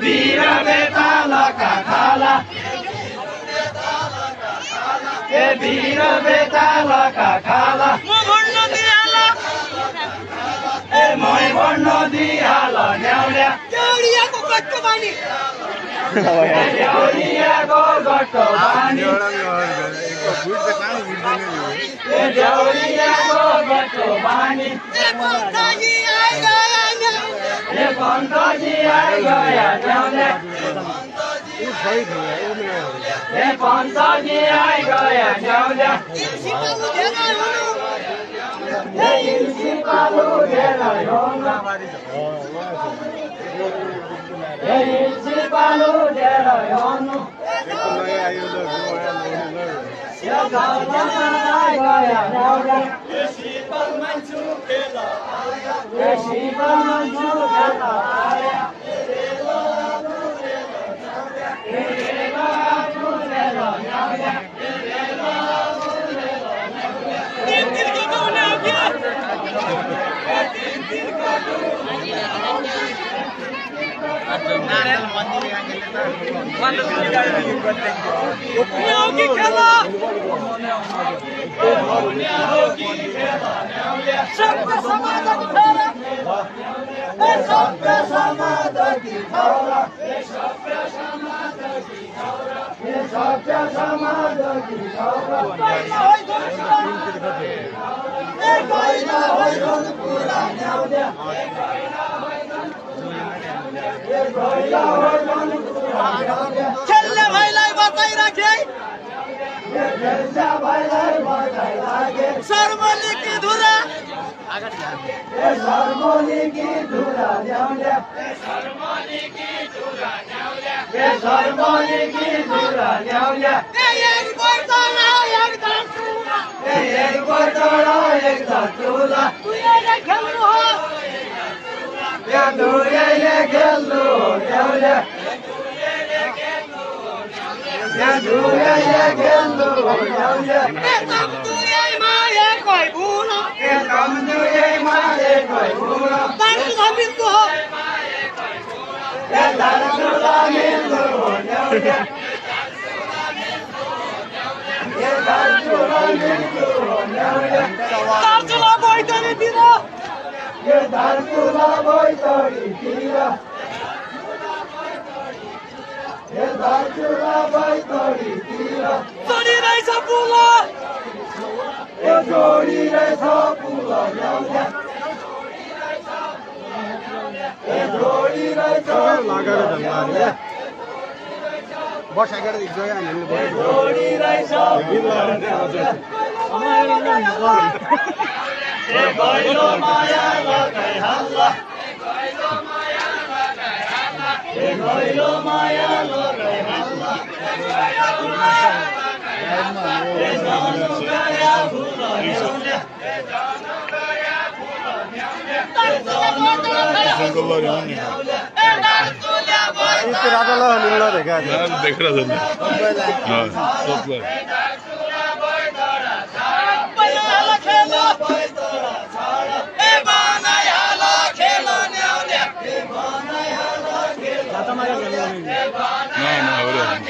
Vira betala kakala. Vira betala kakala. Moi borno diala neaulia. Jauria ko gotto bani. Jauria ko gotto bani. Jauria ko gotto bani. Pantaji ai gaya neaulia. Pantaji ai gaya neaulia. Palu dela yona. Palu dela yona. Ya gaya gaya gaya. Yeshipal manchu kela. Yeshipal manchu kela. खेलने भाईलाई बताई रखे सरमली की धुरा सरमली की धुरा न्याउल्या सरमली की धुरा न्याउल्या एक बर्तन एक दांतुला एक बर्तन एक दांतुला तुझे खेलनु हो या दुर्गेले खेल्नु न्याउल्या या दुर्गेले खेल्नु न्याउल्या एकदम तुझे माये कोई भूलो एकदम दुर्गे माले कोई भूलो दांतु धमिलको हो या दांतुला मिल्नु न्याउल्या या दांतुला मिल्नु न्याउल्या दांतुला बोइतरी दिनो ये दांतुला बोइतरी दिनो ये दांतुला बोइतरी दिनो तोरी रहेछ पुलो ये जोडी रहेछ पुलो न्याउल्या ये जोडी रहेछ लागेर धन्यवाद बस आगर एक जग्गा हामीले जोडी रहेछ ए गइलो माया लगाई हल्ला ए गइलो माया लगाई हल्ला ए जानु गया फुल न्याउल्या इसको राजाला लिंगला देखा देख रहा था हाँ सब लोग ना हो रहा है